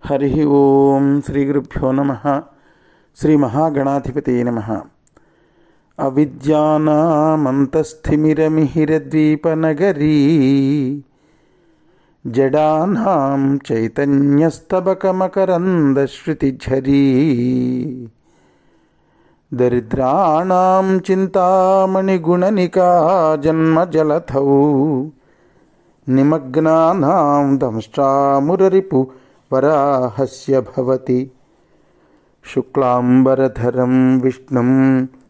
హరి ఓం శ్రీ గురుభ్యో నమః. శ్రీ మహాగణాధిపతయే నమః. అవిద్యానామంతస్థిమిరమిహిరద్వీపనగరీ జడానాం చైతన్యస్తబకమకరందశ్రుతిఝరీ దరిద్రాణాం చింతామణిగుణనికా జన్మజలధౌ నిమగ్నానాం దంష్ట్రామురరిపు వరాహస్య భవతి. శుక్లాంబరధరం విష్ణుం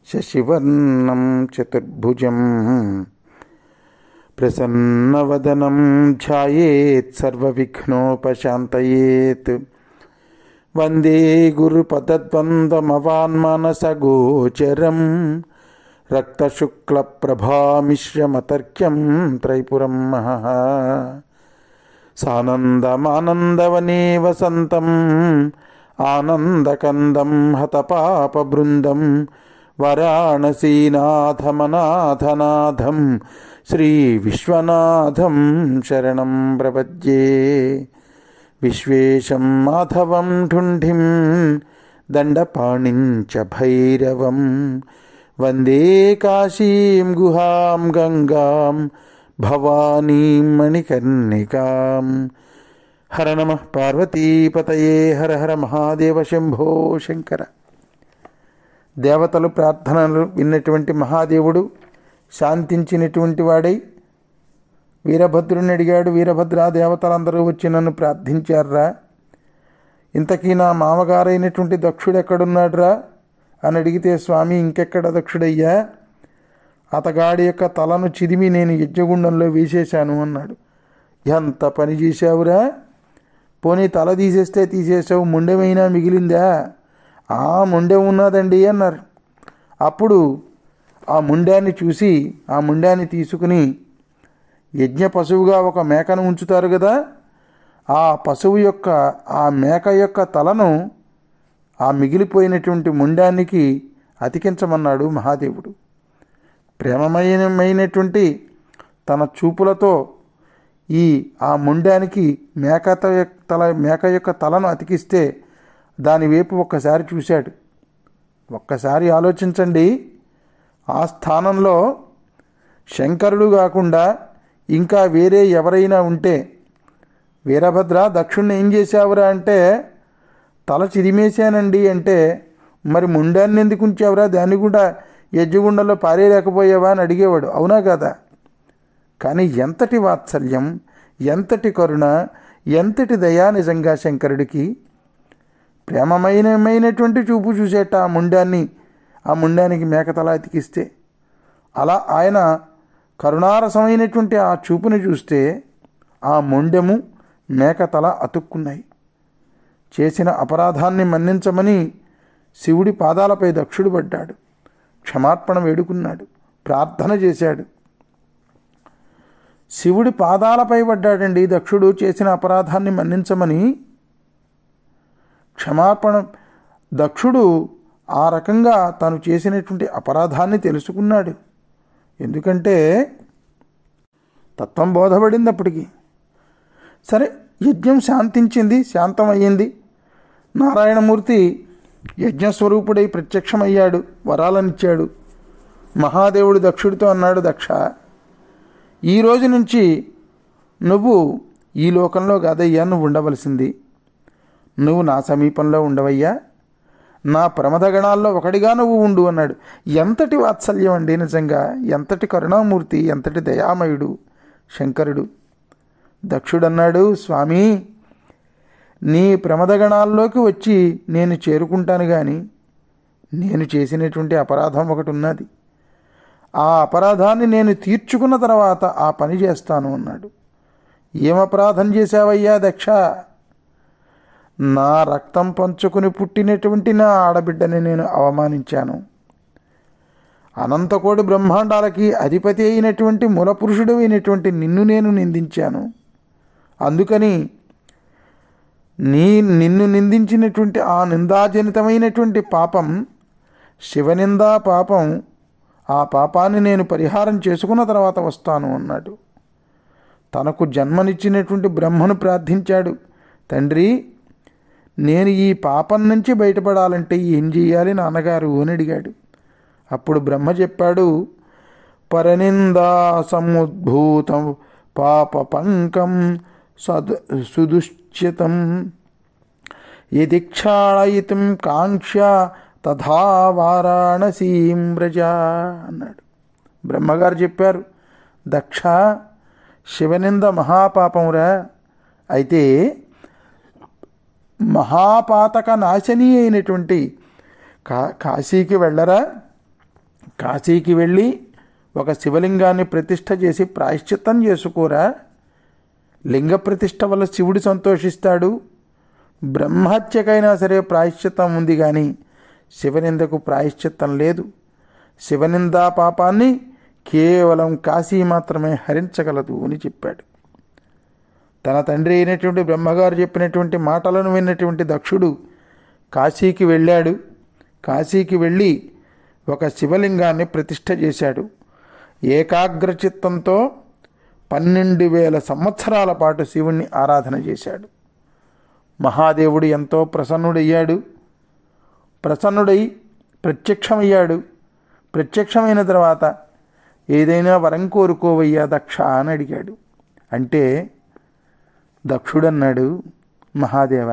శశివర్ణం చతుర్భుజం ప్రసన్నవదనం ధ్యాయేత్ సర్వవిఘ్నోపశాంతయేత్. వందే గురుపదద్వంద్వమవాన్మానసగోచరం రక్తశుక్లప్రభామిశ్రమతర్క్యం త్రైపురం మహః. సానందమానందవనే వసంతం ఆనందకందం హతపాపబృందం వారాణసీనాథమనాథనాథం శ్రీవిశ్వనాథం శరణం ప్రపద్యే. విశ్వేశం మాధవం ఢుంఢిం దండపాణిం చ భైరవం వందే కాశీం గుహాం గంగాం భవానీం మణికర్ణికాం. హర నమః పార్వతీపతయే. హర హర మహాదేవ శంభో శంకర. దేవతలు ప్రార్థనలు విన్నటువంటి మహాదేవుడు శాంతించినటువంటి వాడై వీరభద్రుని అడిగాడు. వీరభద్ర, దేవతలందరూ వచ్చి నన్ను ప్రార్థించారా, ఇంతకీ నా మామగారైనటువంటి దక్షుడు ఎక్కడున్నాడురా అని అడిగితే, స్వామి ఇంకెక్కడ దక్షుడయ్యా, అతగాడి యొక్క తలను చిదిమి నేను యజ్ఞగుండంలో వేసేశాను అన్నాడు. ఎంత పని చేశావురా, పోనీ తల తీసేస్తే తీసేసావు, ముండెమైనా మిగిలిందా? ఆ ముండెం ఉన్నదండి అన్నారు. అప్పుడు ఆ ముండాన్ని చూసి ఆ ముండాన్ని తీసుకుని యజ్ఞ పశువుగా ఒక మేకను ఉంచుతారు కదా, ఆ పశువు యొక్క ఆ మేక యొక్క తలను ఆ మిగిలిపోయినటువంటి ముండానికి అతికించమన్నాడు మహాదేవుడు. ప్రేమమయమైనటువంటి తన చూపులతో ఆ ముండానికి మేక యొక్క తలను అతికిస్తే దాని వైపు ఒక్కసారి చూశాడు. ఒక్కసారి ఆలోచించండి, ఆ స్థానంలో శంకరుడు కాకుండా ఇంకా వేరే ఎవరైనా ఉంటే, వీరభద్ర దక్షుణ్ణి ఏం చేశావురా అంటే, తల చిరిమేశానండి అంటే, మరి ముండాన్ని ఎందుకు ఉంచావురా, దాన్ని కూడా యజ్ఞగుండంలో పారేయలేకపోయావా అని అడిగేవాడు. అవునా కదా? కానీ ఎంతటి వాత్సల్యం, ఎంతటి కరుణ, ఎంతటి దయా నిజంగా శంకరుడికి. ప్రేమమైనటువంటి చూపు చూసేట ఆ ముండానికి మేకతల అతికిస్తే. అలా ఆయన కరుణారసమైనటువంటి ఆ చూపుని చూస్తే ఆ ముండెము మేకతల అతుక్కున్నాయి. చేసిన అపరాధాన్ని మన్నించమని శివుడి పాదాలపై దక్షుడు పడ్డాడు. క్షమార్పణ వేడుకున్నాడు, ప్రార్థన చేశాడు. శివుడి పాదాలపై పడ్డాడండి దక్షుడు. చేసిన అపరాధాన్ని మన్నించమని క్షమార్పణ. దక్షుడు ఆ రకంగా తను చేసినటువంటి అపరాధాన్ని తెలుసుకున్నాడు. ఎందుకంటే తత్వం బోధపడింది అప్పటికి. సరే, యజ్ఞం శాంతించింది, శాంతమయ్యింది. నారాయణమూర్తి యజ్ఞస్వరూపుడై ప్రత్యక్షమయ్యాడు, వరాలనిచ్చాడు. మహాదేవుడు దక్షుడితో అన్నాడు, దక్ష, ఈ రోజు నుంచి నువ్వు ఈ లోకంలో కాదయ్యా నువ్వు ఉండవలసింది, నువ్వు నా సమీపంలో ఉండవయ్యా, నా ప్రమదగణాల్లో ఒకటిగా నువ్వు ఉండు అన్నాడు. ఎంతటి వాత్సల్యం అండి నిజంగా, ఎంతటి కరుణామూర్తి, ఎంతటి దయామయుడు శంకరుడు. దక్షుడన్నాడు, స్వామి నీ ప్రమదగణాల్లోకి వచ్చి నేను చేరుకుంటాను, కానీ నేను చేసినటువంటి అపరాధం ఒకటి ఉన్నది, ఆ అపరాధాన్ని నేను తీర్చుకున్న తర్వాత ఆ పని చేస్తాను అన్నాడు. ఏం అపరాధం చేశావయ్యా దక్ష? నా రక్తం పంచుకుని పుట్టినటువంటి నా ఆడబిడ్డని నేను అవమానించాను. అనంతకోటి బ్రహ్మాండాలకి అధిపతి అయినటువంటి మూలపురుషుడు అయినటువంటి నిన్ను నేను నిందించాను. అందుకని నిన్ను నిందించినటువంటి ఆ నిందాజనితమైనటువంటి పాపం, శివనిందా పాపం, ఆ పాపాన్ని నేను పరిహారం చేసుకున్న తర్వాత వస్తాను అన్నాడు. తనకు జన్మనిచ్చినటువంటి బ్రహ్మను ప్రార్థించాడు. తండ్రి, నేను ఈ పాపం నుంచి బయటపడాలంటే ఏం చేయాలి నాన్నగారు అని అడిగాడు. అప్పుడు బ్రహ్మ చెప్పాడు, పరనిందా సముద్భూతం పాప పంకం సుదుశ్చితం యదిక్షాళయితం కాంక్ష తథా వారాణసీం వ్రజ అన్నాడు. బ్రహ్మగారు చెప్పారు, దక్ష, శివనింద మహాపాపంరా. అయితే మహాపాతక నాశని అయినటువంటి కాశీకి వెళ్ళరా. కాశీకి వెళ్ళి ఒక శివలింగాన్ని ప్రతిష్ఠ చేసి ప్రాయశ్చిత్తం చేసుకోరా. లింగ ప్రతిష్ఠ వల్ల శివుడు సంతోషిస్తాడు. బ్రహ్మహత్యకైనా సరే ప్రాయశ్చిత్తం ఉంది, కానీ శివనిందకు ప్రాయశ్చిత్తం లేదు. శివనిందా పాపాన్ని కేవలం కాశీ మాత్రమే హరించగలదు అని చెప్పాడు. తన తండ్రి అయినటువంటి బ్రహ్మగారు చెప్పినటువంటి మాటలను విన్నటువంటి దక్షుడు కాశీకి వెళ్ళాడు. కాశీకి వెళ్ళి ఒక శివలింగాన్ని ప్రతిష్ఠ చేశాడు. ఏకాగ్రచిత్తంతో 12,000 సంవత్సరాల పాటు శివుణ్ణి ఆరాధన చేశాడు. మహాదేవుడు ఎంతో ప్రసన్నుడయ్యాడు. ప్రసన్నుడై ప్రత్యక్షమయ్యాడు. ప్రత్యక్షమైన తర్వాత ఏదైనా వరం కోరుకోవయ్యా దక్ష అని అడిగాడు. అంటే దక్షుడన్నాడు, మహాదేవ,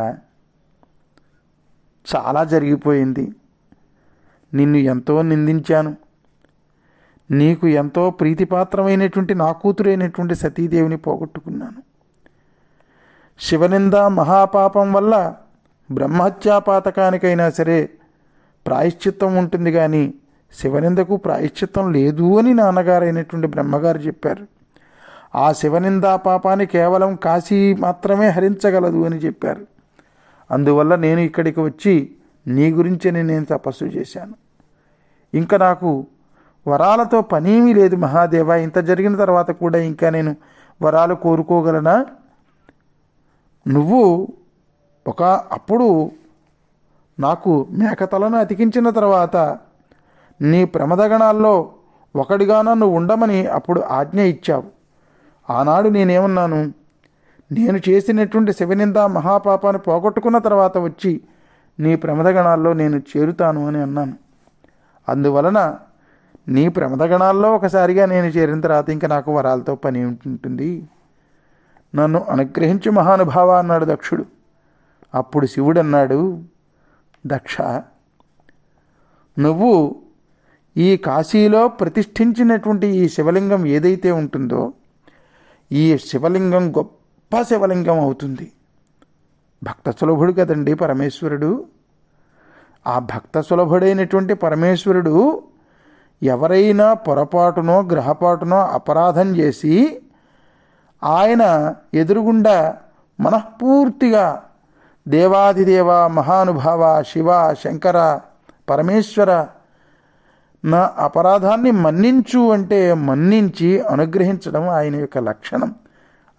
చాలా జరిగిపోయింది. నిన్ను ఎంతో నిందించాను. నీకు ఎంతో ప్రీతిపాత్రమైనటువంటి నా కూతురైనటువంటి సతీదేవిని పోగొట్టుకున్నాను. శివనింద మహాపాపం వల్ల బ్రహ్మహత్యాపాతకానికైనా సరే ప్రాయశ్చిత్తం ఉంటుంది, కానీ శివనిందకు ప్రాయశ్చిత్తం లేదు అని నాన్నగారైనటువంటి బ్రహ్మగారు చెప్పారు. ఆ శివనిందా పాపాన్ని కేవలం కాశీ మాత్రమే హరించగలదు అని చెప్పారు. అందువల్ల నేను ఇక్కడికి వచ్చి నీ గురించే నేను తపస్సు చేశాను. ఇంకా నాకు వరాలతో పనేమీ లేదు మహాదేవ. ఇంత జరిగిన తర్వాత కూడా ఇంకా నేను వరాలు కోరుకోగలనా? నువ్వు అప్పుడు నాకు మేకతలను అతికించిన తర్వాత నీ ప్రమదగణాల్లో ఒకడిగా నన్ను ఉండమని అప్పుడు ఆజ్ఞ ఇచ్చావు. ఆనాడు నేనేమన్నాను? నేను చేసినటువంటి శివనింద మహాపాపాన్ని పోగొట్టుకున్న తర్వాత వచ్చి నీ ప్రమదగణాల్లో నేను చేరుతాను అని అన్నాను. అందువలన నీ ప్రమదగణాల్లో ఒకసారిగా నేను చేరిన తర్వాత ఇంకా నాకు వరాలతో పని ఉంటుంది. నన్ను అనుగ్రహించు మహానుభావ అన్నాడు దక్షుడు. అప్పుడు శివుడు అన్నాడు, దక్ష, నువ్వు ఈ కాశీలో ప్రతిష్ఠించినటువంటి ఈ శివలింగం ఏదైతే ఉంటుందో ఈ శివలింగం గొప్ప శివలింగం అవుతుంది. భక్త సులభుడు కదండి పరమేశ్వరుడు. ఆ భక్త సులభుడైనటువంటి పరమేశ్వరుడు ఎవరైనా పొరపాటునో గ్రహపాటునో అపరాధం చేసి ఆయన ఎదురుగుండా మనఃపూర్తిగా దేవాదిదేవ మహానుభావ శివ శంకర పరమేశ్వర నా అపరాధాన్ని మన్నించు అంటే మన్నించి అనుగ్రహించడం ఆయన యొక్క లక్షణం.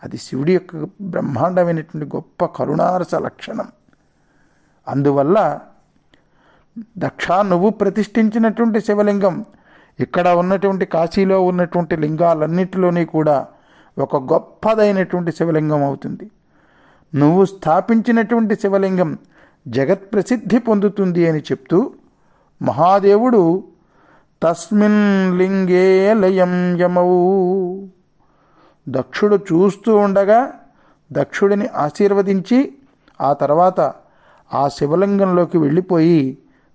అది శివుడి యొక్క బ్రహ్మాండమైనటువంటి గొప్ప కరుణారస లక్షణం. అందువల్ల దక్ష, నువ్వు ప్రతిష్ఠించినటువంటి శివలింగం ఇక్కడ ఉన్నటువంటి కాశీలో ఉన్నటువంటి లింగాలన్నిటిలోని కూడా ఒక గొప్పదైనటువంటి శివలింగం అవుతుంది. నువ్వు స్థాపించినటువంటి శివలింగం జగత్ ప్రసిద్ధి పొందుతుంది అని చెప్తూ మహాదేవుడు తస్మిన్ లింగే లయం యమౌ, దక్షుడు చూస్తూ ఉండగా దక్షుడిని ఆశీర్వదించి ఆ తర్వాత ఆ శివలింగంలోకి వెళ్ళిపోయి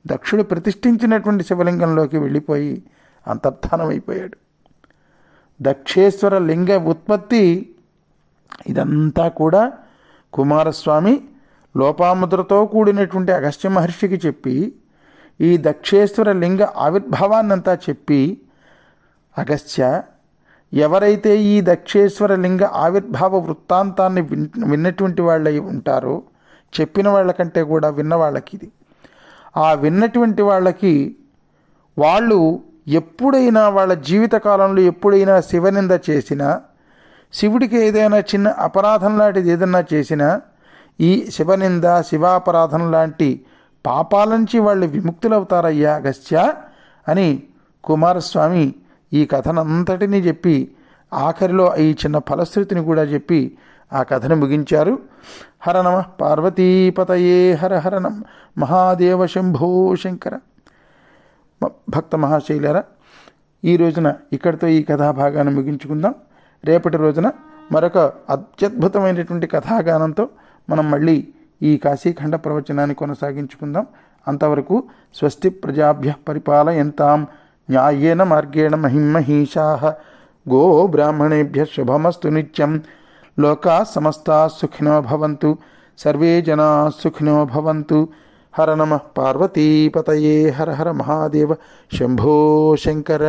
దక్షుడు ప్రతిష్ఠించినటువంటి శివలింగంలోకి వెళ్ళిపోయి అంతర్ధానమైపోయాడు. దక్షేశ్వర లింగ ఉత్పత్తి ఇదంతా కూడా కుమారస్వామి లోపాముద్రతో కూడినటువంటి అగస్త్య మహర్షికి చెప్పి ఈ దక్షేశ్వర లింగ ఆవిర్భావాన్నంతా చెప్పి, అగస్త్య, ఎవరైతే ఈ దక్షేశ్వర లింగ ఆవిర్భావ వృత్తాంతాన్ని విన్నటువంటి వాళ్ళై ఉంటారో, చెప్పిన వాళ్ళకంటే కూడా విన్న వాళ్ళకి ఇది, ఆ విన్నటువంటి వాళ్ళకి వాళ్ళు ఎప్పుడైనా వాళ్ళ జీవితకాలంలో ఎప్పుడైనా శివనింద చేసినా, శివుడికి ఏదైనా చిన్న అపరాధం లాంటిది ఏదన్నా చేసినా, ఈ శివనింద శివాపరాధం లాంటి పాపాల నుంచి వాళ్ళు విముక్తులవుతారయ్యా అగస్త్య అని కుమారస్వామి ఈ కథనంతటినీ చెప్పి ఆఖరిలో ఈ చిన్న ఫలశ్రుతిని కూడా చెప్పి ఆ కథను ముగించారు. హర నమ పార్వతీపతయే హర హర నమ మహాదేవ శంభో శంకర. భక్త మహాశైలరా, ఈ రోజున ఇక్కడితో ఈ కథాభాగాన్ని ముగించుకుందాం. రేపటి రోజున మరొక అత్యద్భుతమైనటువంటి కథాగానంతో మనం మళ్ళీ ఈ కాశీఖండ ప్రవచనాన్ని కొనసాగించుకుందాం. అంతవరకు స్వస్తి ప్రజాభ్య పరిపాలయంతాం న్యాయేన మార్గేణ మహిమహీషాః గో బ్రాహ్మణేభ్య శుభమస్తు నిత్యం. లోకా సమస్తా సుఖినో భవంతు, సర్వే జనా సుఖినో భవంతు. హర నమ పార్వతీపతయే హర హర మహాదేవ శంభో శంకర.